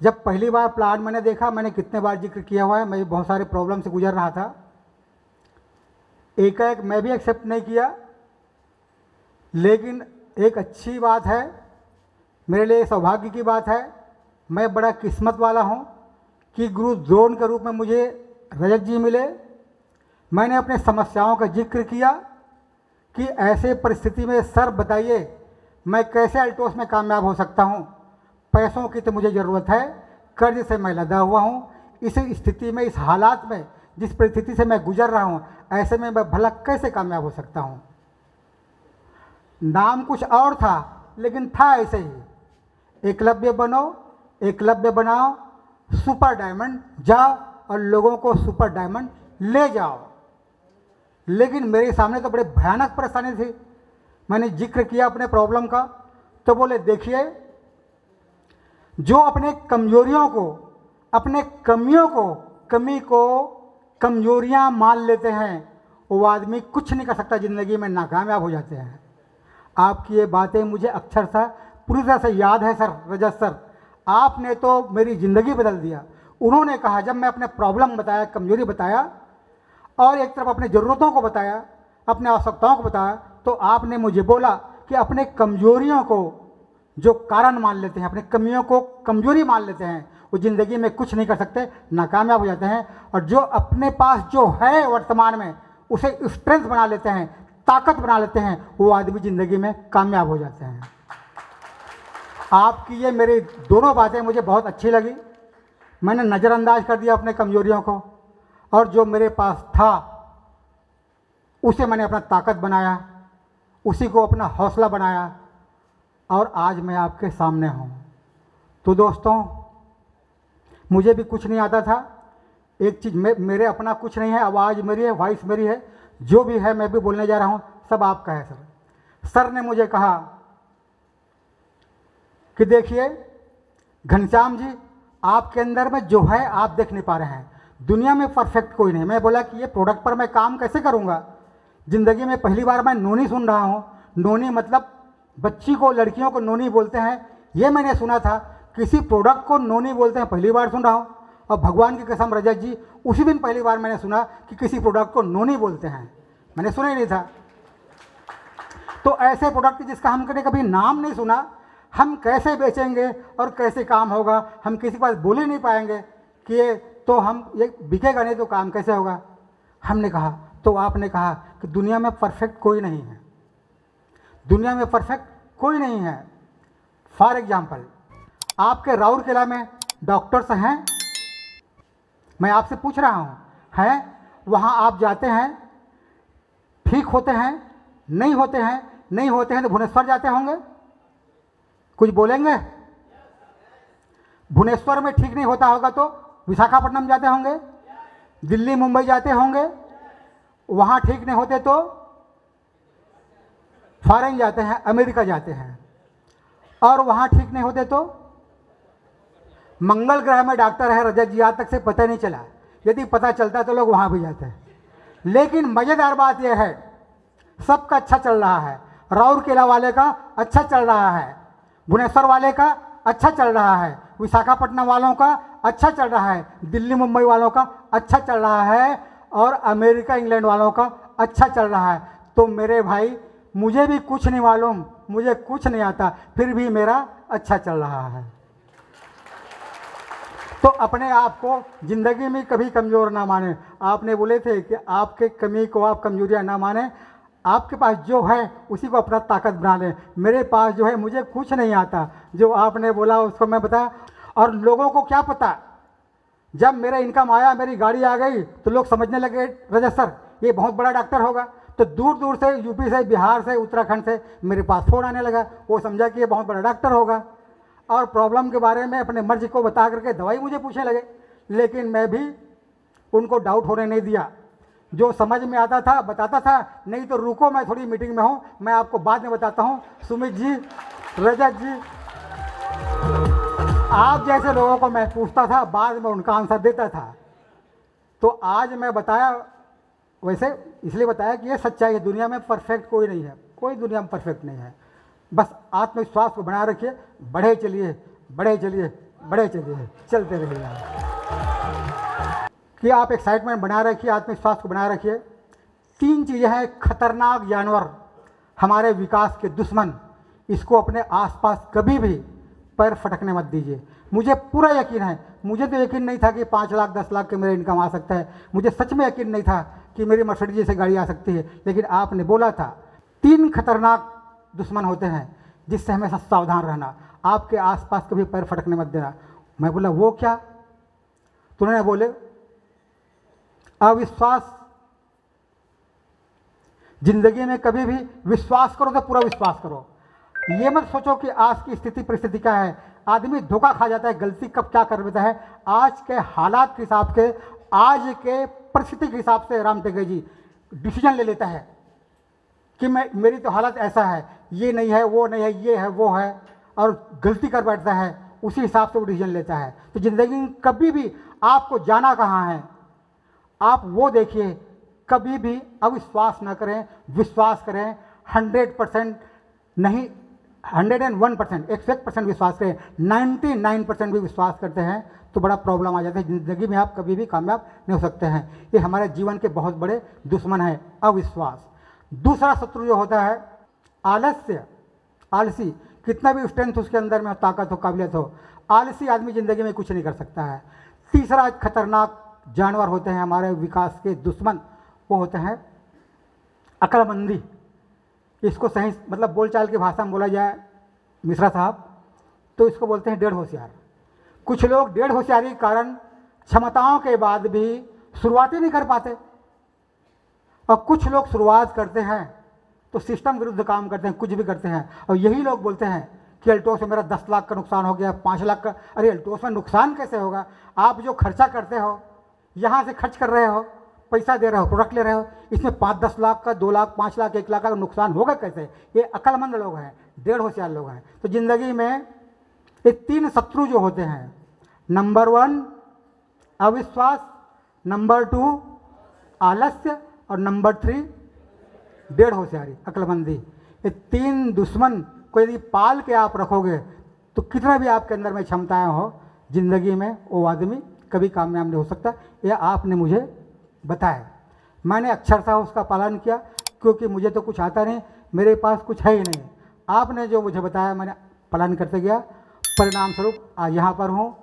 जब पहली बार प्लांट मैंने देखा, मैंने कितने बार जिक्र किया हुआ है, मैं बहुत सारे प्रॉब्लम से गुजर रहा था। एकाएक मैं भी एक्सेप्ट नहीं किया, लेकिन एक अच्छी बात है, मेरे लिए सौभाग्य की बात है, मैं बड़ा किस्मत वाला हूँ कि गुरु द्रोण के रूप में मुझे रजत जी मिले। मैंने अपने समस्याओं का जिक्र किया कि ऐसे परिस्थिति में सर बताइए मैं कैसे अल्टोस में कामयाब हो सकता हूँ। पैसों की तो मुझे ज़रूरत है, कर्ज से मैं लदा हुआ हूँ। इस स्थिति में, इस हालात में, जिस परिस्थिति से मैं गुजर रहा हूँ, ऐसे में मैं भला कैसे कामयाब हो सकता हूँ। नाम कुछ और था, लेकिन था ऐसे ही, एकलव्य बनो, एकलव्य बनाओ, सुपर डायमंड जाओ और लोगों को सुपर डायमंड ले जाओ। लेकिन मेरे सामने तो बड़े भयानक परेशानी थी। मैंने जिक्र किया अपने प्रॉब्लम का, तो बोले देखिए, जो अपने कमजोरियों को, अपने कमियों को, कमी को कमजोरियां मान लेते हैं, वो आदमी कुछ नहीं कर सकता, ज़िंदगी में नाकामयाब हो जाते हैं। आपकी ये बातें मुझे अक्षरशः पूरी तरह से याद है सर, रजत सर, आपने तो मेरी ज़िंदगी बदल दिया। उन्होंने कहा, जब मैं अपने प्रॉब्लम बताया, कमजोरी बताया और एक तरफ अपनी ज़रूरतों को बताया, अपने आवश्यकताओं को बताया, तो आपने मुझे बोला कि अपने कमजोरियों को जो कारण मान लेते हैं, अपने कमियों को कमजोरी मान लेते हैं, वो ज़िंदगी में कुछ नहीं कर सकते, नाकामयाब हो जाते हैं। और जो अपने पास जो है वर्तमान में, उसे स्ट्रेंथ बना लेते हैं, ताकत बना लेते हैं, वो आदमी ज़िंदगी में कामयाब हो जाते हैं। आपकी ये मेरी दोनों बातें मुझे बहुत अच्छी लगी। मैंने नज़रअंदाज कर दिया अपने कमजोरियों को, और जो मेरे पास था उसे मैंने अपना ताकत बनाया, उसी को अपना हौसला बनाया, और आज मैं आपके सामने हूँ। तो दोस्तों, मुझे भी कुछ नहीं आता था। एक चीज़ मेरे अपना कुछ नहीं है, आवाज़ मेरी है, वॉइस मेरी है, जो भी है मैं भी बोलने जा रहा हूँ, सब आपका है सर। सर ने मुझे कहा कि देखिए घनश्याम जी, आपके अंदर में जो है आप देख नहीं पा रहे हैं, दुनिया में परफेक्ट कोई नहीं। मैं बोला कि ये प्रोडक्ट पर मैं काम कैसे करूँगा। ज़िंदगी में पहली बार मैं नोनी सुन रहा हूँ। नोनी मतलब बच्ची को, लड़कियों को नोनी बोलते हैं, ये मैंने सुना था। किसी प्रोडक्ट को नोनी बोलते हैं, पहली बार सुन रहा हूँ। और भगवान की कसम रजत जी, उसी दिन पहली बार मैंने सुना कि किसी प्रोडक्ट को नोनी बोलते हैं, मैंने सुना ही नहीं था। तो ऐसे प्रोडक्ट जिसका हम कभी नाम नहीं सुना, हम कैसे बेचेंगे और कैसे काम होगा। हम किसी के पास बोल ही नहीं पाएंगे कि ये तो हम ये बिकेगा नहीं, तो काम कैसे होगा। हमने कहा, तो आपने कहा कि दुनिया में परफेक्ट कोई नहीं है, दुनिया में परफेक्ट कोई नहीं है। फॉर एग्जाम्पल, आपके राउरकेला में डॉक्टर्स हैं, मैं आपसे पूछ रहा हूँ, हैं? वहाँ आप जाते हैं, ठीक होते हैं, नहीं होते हैं, नहीं होते हैं तो भुवनेश्वर जाते होंगे, कुछ बोलेंगे? भुवनेश्वर में ठीक नहीं होता होगा तो विशाखापट्टनम जाते होंगे, दिल्ली मुंबई जाते होंगे, वहाँ ठीक नहीं होते तो फॉरेन जाते हैं, अमेरिका जाते हैं, और वहाँ ठीक नहीं होते तो मंगल ग्रह में डॉक्टर है रजत जी, आज तक से पता नहीं चला। यदि पता चलता तो लोग वहाँ भी जाते हैं। लेकिन मज़ेदार बात यह है, सबका अच्छा चल रहा है। राउरकेला वाले का अच्छा चल रहा है, भुवनेश्वर वाले का अच्छा चल रहा है, विशाखापट्टनम वालों का अच्छा चल रहा है, दिल्ली मुंबई वालों का अच्छा चल रहा है, और अमेरिका इंग्लैंड वालों का अच्छा चल रहा है। तो मेरे भाई, मुझे भी कुछ नहीं मालूम, मुझे कुछ नहीं आता, फिर भी मेरा अच्छा चल रहा है। तो अपने आप को ज़िंदगी में कभी कमज़ोर ना माने। आपने बोले थे कि आपके कमी को आप कमजोरियाँ ना माने, आपके पास जो है उसी को अपना ताकत बना लें। मेरे पास जो है, मुझे कुछ नहीं आता, जो आपने बोला उसको मैं बताया। और लोगों को क्या पता, जब मेरा इनकम आया, मेरी गाड़ी आ गई, तो लोग समझने लगे रजत सर ये बहुत बड़ा डॉक्टर होगा। तो दूर दूर से, यूपी से, बिहार से, उत्तराखंड से मेरे पास फ़ोन आने लगा। वो समझा कि ये बहुत बड़ा डॉक्टर होगा, और प्रॉब्लम के बारे में अपने मर्ज को बता करके दवाई मुझे पूछने लगे। लेकिन मैं भी उनको डाउट होने नहीं दिया, जो समझ में आता था बताता था। नहीं तो रुको, मैं थोड़ी मीटिंग में हूँ, मैं आपको बाद में बताता हूँ। सुमित जी, रजत जी, आप जैसे लोगों को मैं पूछता था, बाद में उनका आंसर देता था। तो आज मैं बताया, वैसे इसलिए बताया कि ये सच्चाई है, दुनिया में परफेक्ट कोई नहीं है, कोई दुनिया में परफेक्ट नहीं है। बस आत्मविश्वास को बनाए रखिए, बढ़े चलिए, बढ़े चलिए, बड़े चलिए चलते रहिए कि आप एक्साइटमेंट बनाए रखिए, आत्मविश्वास को बनाए रखिए। 3 चीज़ें हैं खतरनाक जानवर, हमारे विकास के दुश्मन, इसको अपने आसपास कभी भी पैर फटकने मत दीजिए। मुझे पूरा यकीन है, मुझे तो यकीन नहीं था कि 5 लाख 10 लाख के मेरा इनकम आ सकता है, मुझे सच में यकीन नहीं था कि मेरी मर्सिडीज जैसी गाड़ी आ सकती है, लेकिन आपने बोला था 3 खतरनाक दुश्मन होते हैं जिससे हमेशा सावधान रहना, आपके आसपास कभी पैर फटकने मत देना। मैं बोला वो क्या? तो उन्होंने बोले अविश्वास। जिंदगी में कभी भी विश्वास करो तो पूरा विश्वास करो। ये मत सोचो कि आज की स्थिति परिस्थिति क्या है, आदमी धोखा खा जाता है, गलती कब क्या कर देता है। आज के हालात के हिसाब से, आज के परिस्थिति के हिसाब से राम टेके जी डिसीजन ले लेता है कि मेरी तो हालत ऐसा है, ये नहीं है, वो नहीं है, ये है, वो है, और गलती कर बैठता है, उसी हिसाब से वो डिसीजन लेता है। तो ज़िंदगी में कभी भी आपको जाना कहाँ है, आप वो देखिए, कभी भी अविश्वास न करें, विश्वास करें। 100% नहीं, 101%, 101% विश्वास करें। 99% भी विश्वास करते हैं तो बड़ा प्रॉब्लम आ जाता है। ज़िंदगी में आप कभी भी कामयाब नहीं हो सकते हैं। ये हमारे जीवन के बहुत बड़े दुश्मन है, अविश्वास। दूसरा शत्रु जो होता है आलस्य, आलसी, कितना भी स्ट्रेंथ उसके अंदर में हो, ताकत हो, काबिलियत हो, आलसी आदमी ज़िंदगी में कुछ नहीं कर सकता है। तीसरा खतरनाक जानवर होते हैं हमारे विकास के दुश्मन, वो होते हैं अक्लमंदी। इसको सही मतलब बोलचाल की भाषा में बोला जाए मिश्रा साहब, तो इसको बोलते हैं डेढ़ होशियार। कुछ लोग डेढ़ होशियारी के कारण क्षमताओं के बाद भी शुरुआत ही नहीं कर पाते, और कुछ लोग शुरुआत करते हैं तो सिस्टम विरुद्ध काम करते हैं, कुछ भी करते हैं। और यही लोग बोलते हैं कि अल्टोस में मेरा 10 लाख का नुकसान हो गया, 5 लाख का। अरे अल्टोस में नुकसान कैसे होगा? आप जो खर्चा करते हो, यहाँ से खर्च कर रहे हो, पैसा दे रहे हो, प्रोडक्ट ले रहे हो, इसमें 5-10 लाख का, 2 लाख, 5 लाख, 1 लाख का नुकसान होगा कैसे? ये अक्लमंद लोग हैं, डेढ़ होशियार लोग हैं। तो ज़िंदगी में ये 3 शत्रु जो होते हैं, नंबर 1 अविश्वास, नंबर 2 आलस्य, और नंबर 3 डेढ़ होशियारी, अक्लमंदी। ये 3 दुश्मन को यदि पाल के आप रखोगे तो कितना भी आपके अंदर में क्षमताएं हो, जिंदगी में वो आदमी कभी कामयाब नहीं हो सकता। यह आपने मुझे बताया, मैंने अक्षरशः उसका पालन किया, क्योंकि मुझे तो कुछ आता नहीं, मेरे पास कुछ है ही नहीं। आपने जो मुझे बताया मैंने पालन करते गया, परिणाम स्वरूप आज यहाँ पर हूँ।